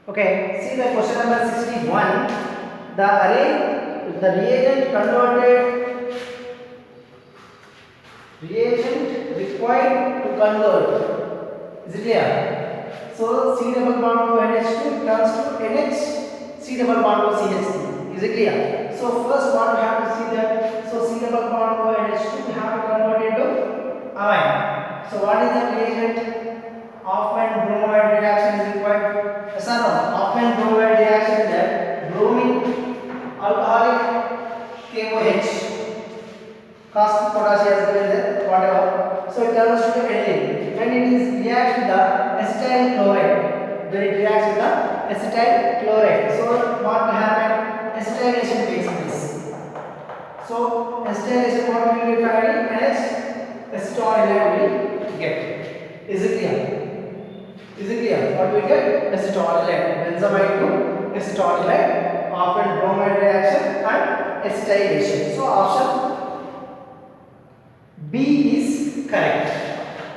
Okay, see the question number 61. The reagent required to convert. Is it clear? So C double bond O NH2 turns to NH C double bond O CH3. Is it clear? So first what we have to see that C double bond O NH2 we have to convert into amine. So what is the reagent? Hoffman bromide reaction is required. Yes or no? Hoffman bromide reaction that bromine alcoholic KOH caustic potassium is given there, whatever. So it turns to aniline. When it is reacts with the acetyl chloride, when it reacts with the acetyl chloride. So what will happen? Acetylation takes place. So acetylation what will be finding as acetylene will get. Is it clear? Is it clear? What we get? Acetylene. Benzamide to acetylene, often bromide reaction and acetylation. So option B is correct.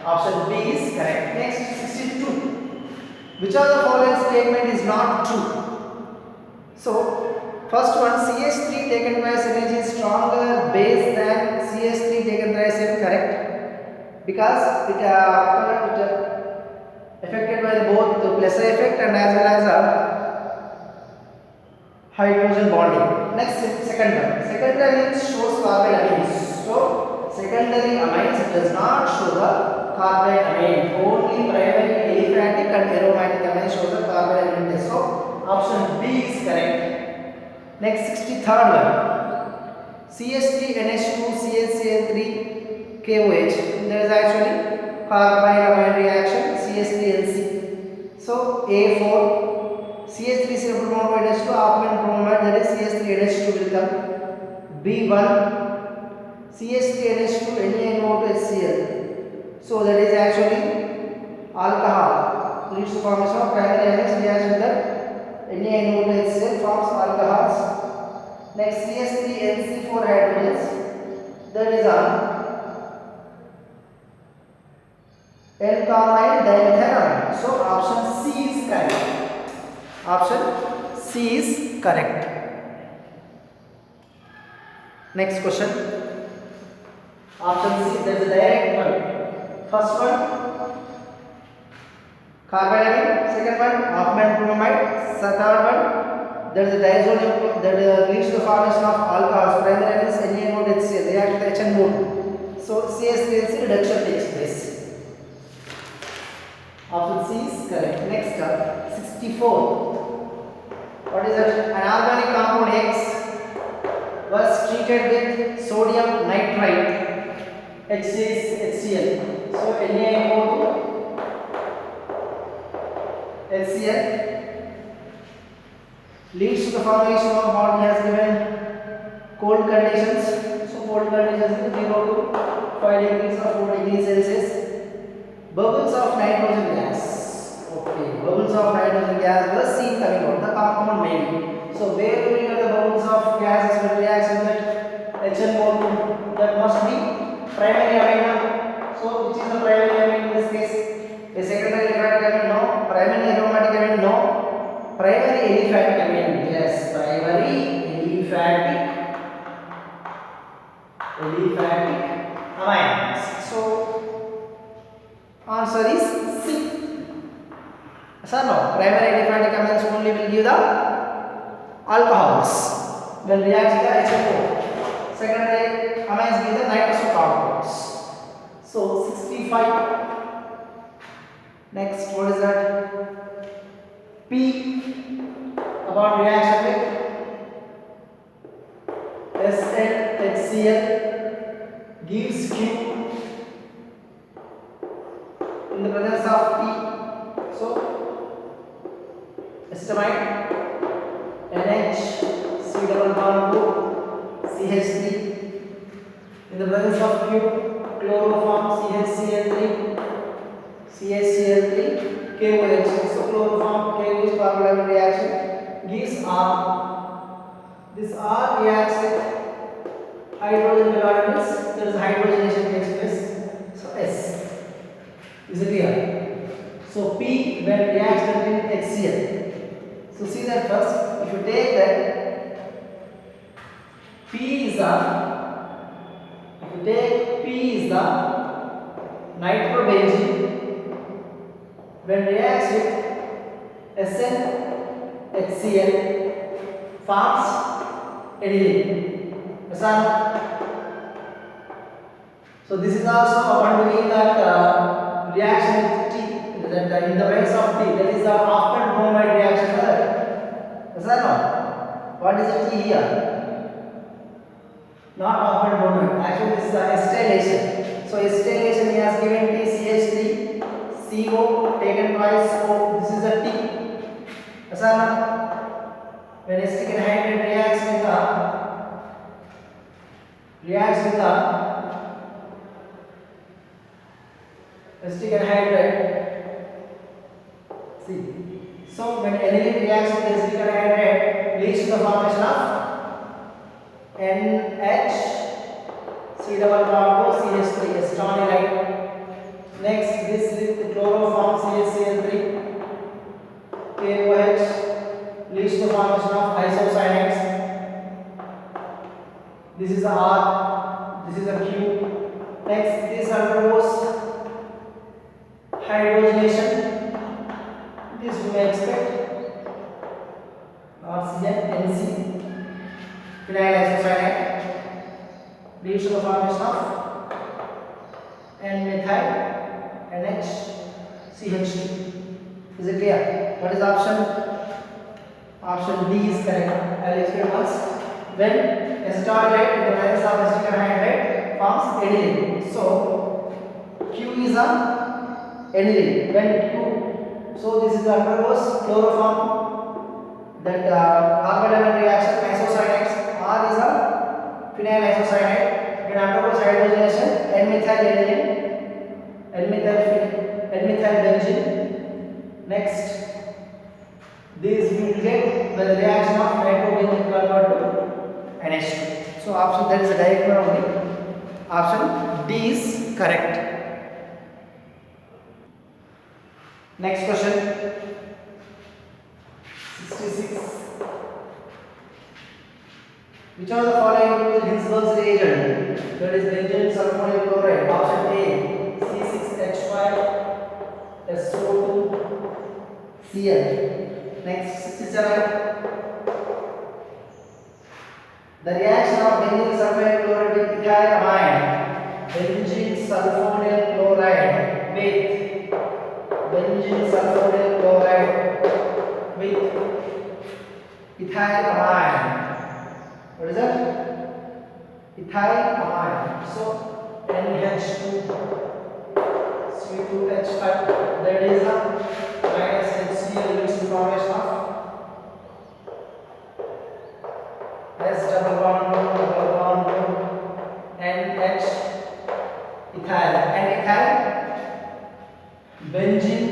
Option B is correct. Next 62. Which of the following statement is not true? So first one, CH3 taken by energy is stronger base than CH3 taken by is correct because it affected by both the pleasure effect and as well as hydrogen bonding. Next second one. Secondary amines shows carbon amines. So secondary amines does not show the carbon amine. Only primary aliphatic and aromatic amines show the carbon amine. So option B is correct. Next 63rd one. CH3NH2 CHCl3 KOH. There is actually carbamide reaction CH3NC. So A4 CH3 is double bond NH2 Hoffman bromide, that is CH3NH2 will come. B1 CH3NH2 NaNO2 HCl. So that is actually alcohol. Leads to formation of primary amines reaction with the NaNO2 HCl forms alcohols. Next CH3NC4 hydrogens, that is N-carmine dimethylamine. So option C is correct. Option C is correct. Next question. Option C, there is a direct one. First one, carbamide. Second one, Hoffman bromide. Third one, there is a diazonium that leads to the formation of alcohols. Primary amines NaNO2 HCl react with HNO2. So CH3NC reduction takes place. Option C is correct. Next, 64. What is that? An organic compound X was treated with sodium nitrite HCl. So NaNO2 HCl leads to the formation of what he has given cold conditions. So cold conditions is 0 to 5 degrees or 4 degrees Celsius. Bubbles of nitrogen gas. Okay, bubbles of nitrogen gas were seen coming out the compound mainly. So where do we get the bubbles of gases will react with that HNO2? That must be primary amine. So which is the primary amine in this case? A secondary aliphatic amine? No. Primary aromatic amine? No. Primary aliphatic amine? Yes. Primary aliphatic amines. So answer is C. Yes or no? Primary aliphatic amines only will give the alcohols when reacts with the HNO. Secondary amines give the nitroso compounds. So 65. Next, what is that? P about reaction with SnHCl gives Q in the presence of P. So acetamide NH C double bond O CH3 in the presence of Q chloroform CHCl3 KOH. So chloroform KOH carbon reaction gives R. This R reacts with hydrogen melanins. There is hydrogenation takes place. So S. Is it clear? So P when reacts with HCl that first. If you take that P is the nitrobenzene, when reacts with SnHCl forms aniline. Yes or no? So this is also upon doing that reaction with T, that in the presence of T, that is the often bromide reaction. Yes or no? What is the T here? Not often bromide. Actually, this is the acetylation. So acetylation he has given TCH3, CO taken twice. So this is the T. Yes or no? When acetic anhydride reacts with the acetic anhydride, see, so when aniline reacts with acetic anhydride, leads to the formation of NH C double bond O CH3 acetonylide. Next, this with chloroform CHCl3 KOH leads to the formation of isocyanates. This is a R, this is a Q. Next, this undergoes hydrogenation. This you may expect. Oxygen, NC, phenyl isocyanate leads to the formation of N-methyl NH-CH2. Is it clear? What is option? Option D is correct. I will explain once. When acetonylide in the presence of acetic anhydride forms aniline. So Q is a aniline. When Q, so this is undergoes chloroform, that carbon reaction isocyanates. R is a phenyl isocyanate. When undergoes hydrogenation, N-methyl aniline, N-methyl benzene. Next, these will get the reaction of nitrobenzene convert to NH2. So option, that is a diagonal only. Option D is correct. Next question, 66. Which of the following is Hinsberg's reagent? That is benzene sulfonyl chloride. Option A C6H5SO2Cl. Next, 67. The reaction of benzene sulfonyl chloride with ethyl amine. Benzene sulfonyl chloride with benzene sulfonyl chloride with ethyl amine. What is that? Ethyl amine. So NH2 C2H5, that is a minus HCl leads to formation of S double bond NH ethyl and ethyl benzene,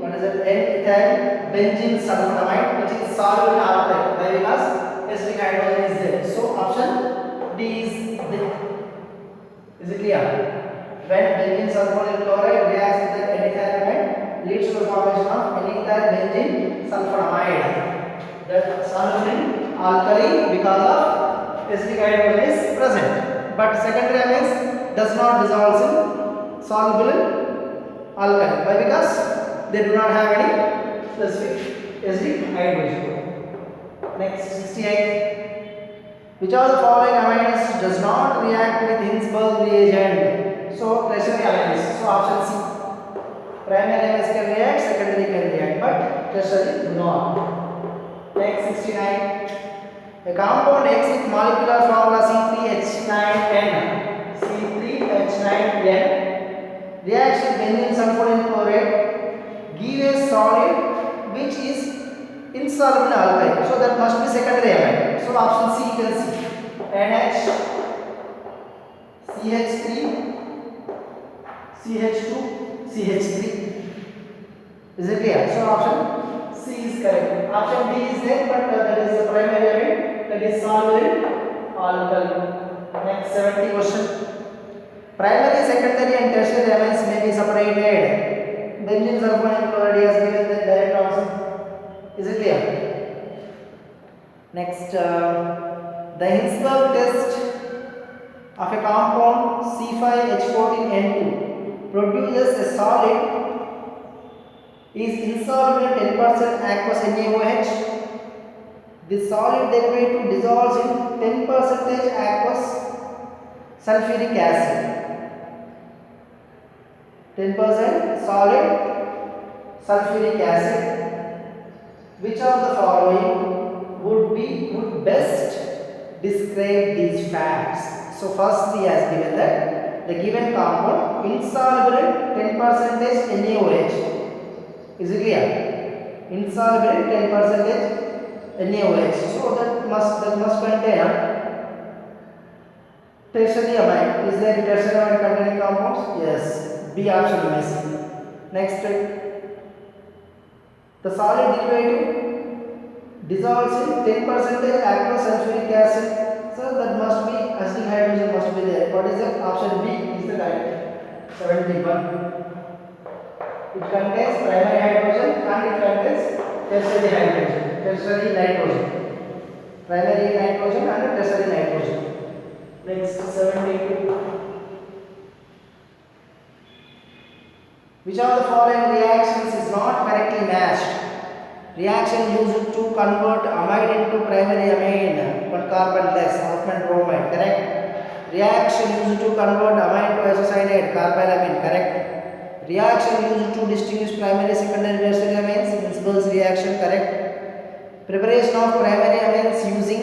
what is it? N-ethyl benzene sulfonamide, which is soluble in alcohol. Why? Because acetic hydrogen is there. So option D is there. Is it clear? When benzene sulfonyl chloride reacts with the N-ethyl amide, leads to the formation of N-ethyl benzene sulfonamide. That soluble in alkali because of acetic hydrogen is present. But secondary amines does not dissolve in soluble in alkali. Why? Because they do not have any specific acetic hydrogen. Next, 68. Which of the following amines does not react with Hinsberg reagent? So tertiary amines. So option C. Primary amines can react, secondary can react, but tertiary do not. Next, 69. A compound X with molecular formula C3H9N reacts with benzene sulfonyl chloride, give a solid which is insoluble in alkali. So that must be secondary amine. So option C you can see NH CH3 CH2 CH3. Is it clear? So option C is correct. Option D is there, but that is the primary amine, that is soluble in alkali. Next, 70 question. Primary, secondary and tertiary amines may be separated. Benzene sulfonyl chloride has given the direct answer. Next, the Hinsberg test of a compound C5H14N2 produces a solid is insoluble in 10% aqueous NaOH. The solid derivative dissolves in 10% aqueous sulfuric acid. 10% solid sulfuric acid. Which of the following would best describe these facts? So first he has given that the given compound insoluble in 10% NaOH. Is it clear? Insoluble in 10% NaOH. So that must contain tertiary amine. Is there tertiary amine containing compounds? Yes. B option is missing. Next, the solid derivative dissolves in 10% aqueous sulfuric acid. So that must be acidic hydrogen must be there. What is that? Option B is the correct. 71. It contains primary hydrogen and it contains tertiary hydrogen, tertiary nitrogen. Primary nitrogen and tertiary nitrogen. Next, 72. Which of the following reactions is not correctly matched? Reaction used to convert amide into primary amine, one carbon less, Hoffman bromide, correct? Reaction used to convert amine to isocyanate, carbylamine, correct? Reaction used to distinguish primary, secondary, tertiary amines, Hinsberg's reaction, correct? Preparation of primary amines using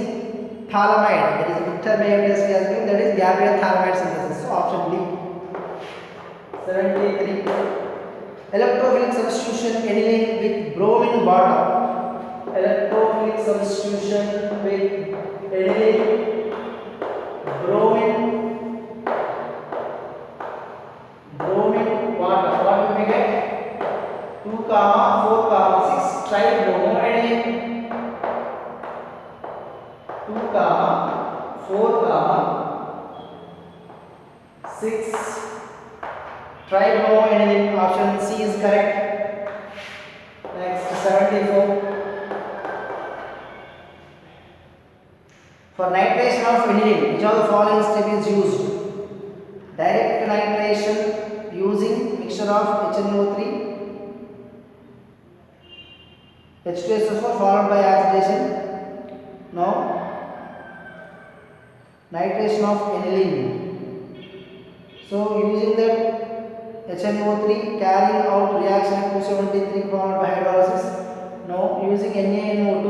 phthalimide, that is Victor Mayer test has given, that is Gabriel phthalimide synthesis. So option D. 73. Electrophilic substitution aniline with bromine water. Electrophilic substitution with aniline, bromine water. What will we get? 2, 4, 6 tribromoaniline. 2, 4, 6 tribromoaniline. Option C is correct. Next, 74. For nitration of aniline, which of the following step is used? Direct nitration using mixture of HNO3, H2SO4 followed by oxidation. No. Nitration of aniline. So using that HNO3 carrying out reaction at 273 followed by hydrolysis. No. Using NaNO2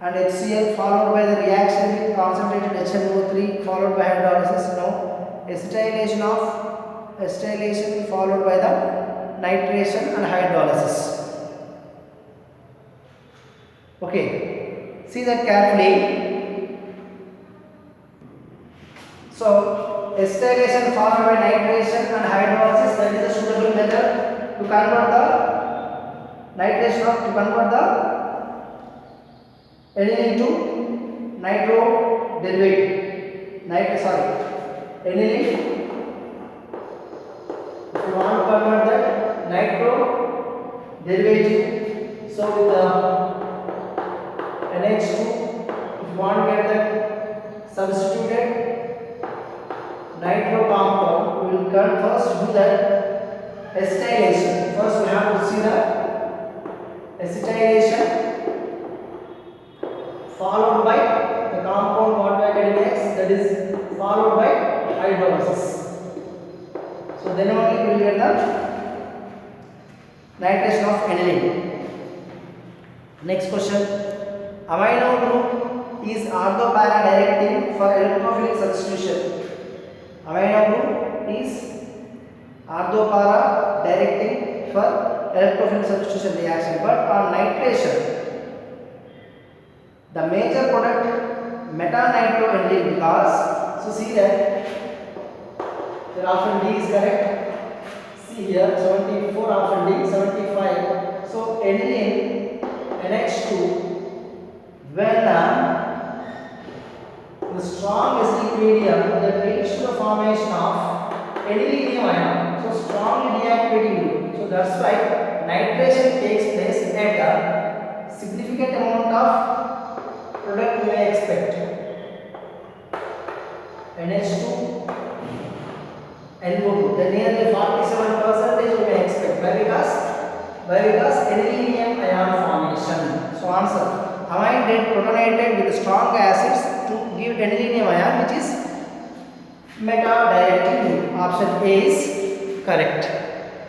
and HCl followed by the reaction with concentrated HNO3 followed by hydrolysis. No. Acetylation followed by the nitration and hydrolysis. Okay, see that carefully. So acetylation followed by nitration and hydrolysis, that is a suitable method to convert the aniline to nitro derivative. Aniline. If you want to convert that nitro derivative, so with the NH2, if you want to get that substituted nitro compound, we will first do that acetylation. First we have to see the acetylation followed by the compound what we are getting next, that is followed by hydrolysis. So then only we will get the nitration of aniline. Next question. Amino group is orthopara-directing for electrophilic substitution. Amino group is orthopara-directing for electrophilic substitution reaction, but on nitration, the major product meta-nitroaniline, because so see that the option D is correct. See here 74 option D, 75. So aniline NH2 when the strong acidic medium that leads to the formation of anilinium ion, so strongly deactivating group. So that's why nitration takes place at significant amount of product you may expect. NH2 NO2, the nearly 47% you may expect. Why? Because aniline ion formation. So answer, amine get protonated with strong acids to give aniline ion, which is meta diactyl. Option A is correct.